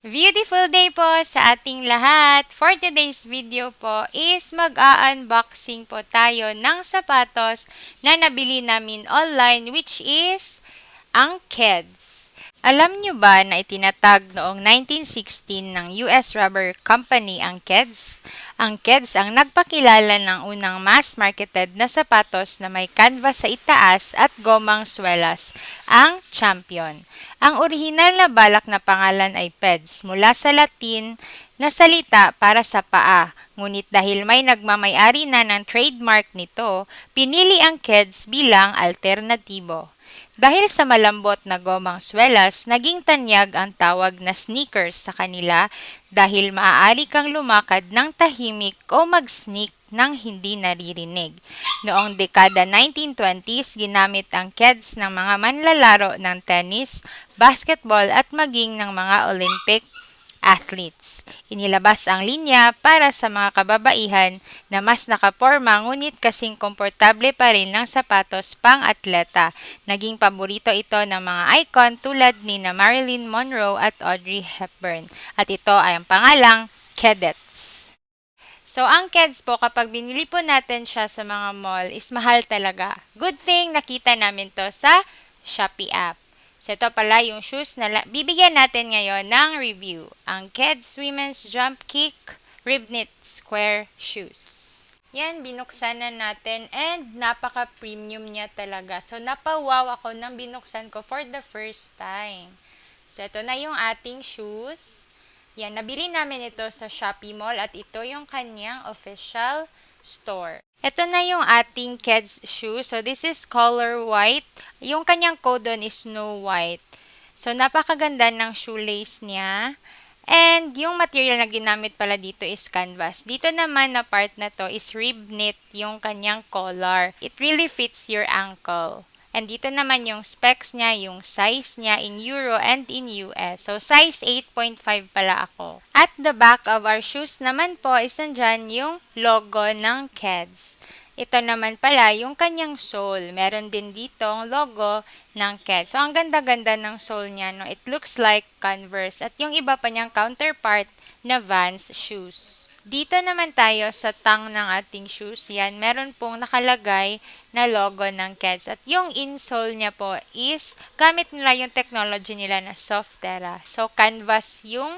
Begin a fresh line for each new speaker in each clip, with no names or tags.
Beautiful day po sa ating lahat. For today's video po is mag-a-unboxing po tayo ng sapatos na nabili namin online, which is ang Keds. Alam nyo ba na itinatag noong 1916 ng US Rubber Company ang Keds? Ang Keds ang nagpakilala ng unang mass-marketed na sapatos na may canvas sa itaas at gomang swelas, ang Champion. Ang orihinal na balak na pangalan ay Peds mula sa Latin na salita para sa paa. Ngunit dahil may nagmamay-ari na ng trademark nito, pinili ang Keds bilang alternatibo. Dahil sa malambot na gomang swelas, naging tanyag ang tawag na sneakers sa kanila dahil maaari kang lumakad ng tahimik o mag-sneak nang hindi naririnig. Noong dekada 1920s, ginamit ang Keds ng mga manlalaro ng tennis, basketball at maging ng mga Olympic athletes. Inilabas ang linya para sa mga kababaihan na mas nakaporma ngunit kasing komportable pa rin ng sapatos pang-atleta. Naging paborito ito ng mga icon tulad ni na Marilyn Monroe at Audrey Hepburn. At ito ay ang pangalang Kedets. So, ang Keds po, kapag binili po natin siya sa mga mall, is mahal talaga. Good thing, nakita namin to sa Shopee app. So, ito pala yung shoes na bibigyan natin ngayon ng review. Ang Keds Women's Jump Kick Rib Knit Square Shoes. Yan, binuksan na natin and napaka-premium niya talaga. So, napawaw ako nang binuksan ko for the first time. So, ito na yung ating shoes. Yan, nabili namin ito sa Shopee Mall at ito yung kanyang official store. Ito na yung ating Keds shoe. So, this is color white. Yung kanyang code doon is Snow White. So, napakaganda ng shoelace niya. And yung material na ginamit pala dito is canvas. Dito naman na part na to is rib knit yung kanyang collar. It really fits your ankle. And dito naman yung specs niya, yung size niya in Euro and in US. So, size 8.5 pala ako. At the back of our shoes naman po is nandyan yung logo ng Keds. Ito naman pala yung kanyang sole. Meron din ditong logo ng Keds. So, ang ganda-ganda ng sole niya. No? It looks like Converse. At yung iba pa niyang counterpart na Vans shoes. Dito naman tayo sa tang ng ating shoes. Yan, meron pong nakalagay na logo ng Keds. At yung insole niya po is, gamit nila yung technology nila na Softera. So, canvas yung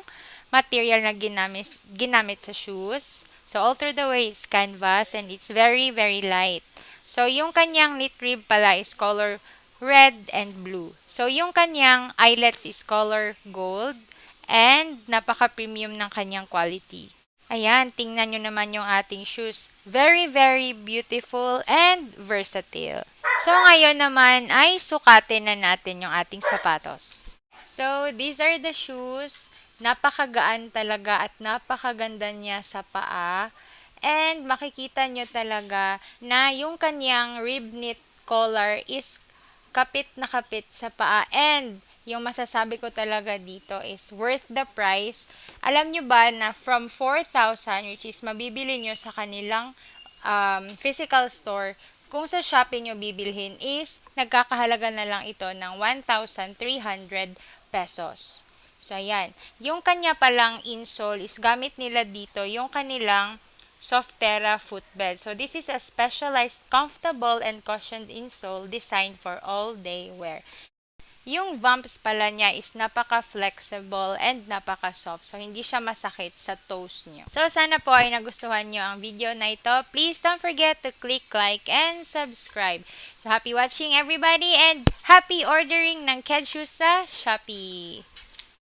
material na ginamit sa shoes. So, all through the way is canvas and it's very, very light. So, yung kanyang knit rib pala is color red and blue. So, yung kanyang eyelets is color gold and napaka-premium ng kanyang quality. Ayan, tingnan nyo naman yung ating shoes. Very, very beautiful and versatile. So, ngayon naman ay sukatin na natin yung ating sapatos. So, these are the shoes. Napakagaan talaga at napakaganda niya sa paa. And makikita nyo talaga na yung kanyang rib knit collar is kapit na kapit sa paa. And yung masasabi ko talaga dito is worth the price. Alam nyo ba na from 4,000, which is mabibili nyo sa kanilang physical store, kung sa Shopee nyo bibilhin is nagkakahalaga na lang ito ng 1,300 pesos. So, ayan. Yung kanya palang insole is gamit nila dito yung kanilang Softera footbed. So, this is a specialized, comfortable, and cushioned insole designed for all-day wear. Yung bumps pala niya is napaka-flexible and napaka-soft. So, hindi siya masakit sa toes niyo. So, sana po ay nagustuhan niyo ang video na ito. Please don't forget to click like and subscribe. So, happy watching everybody and happy ordering ng Keds shoes sa Shopee!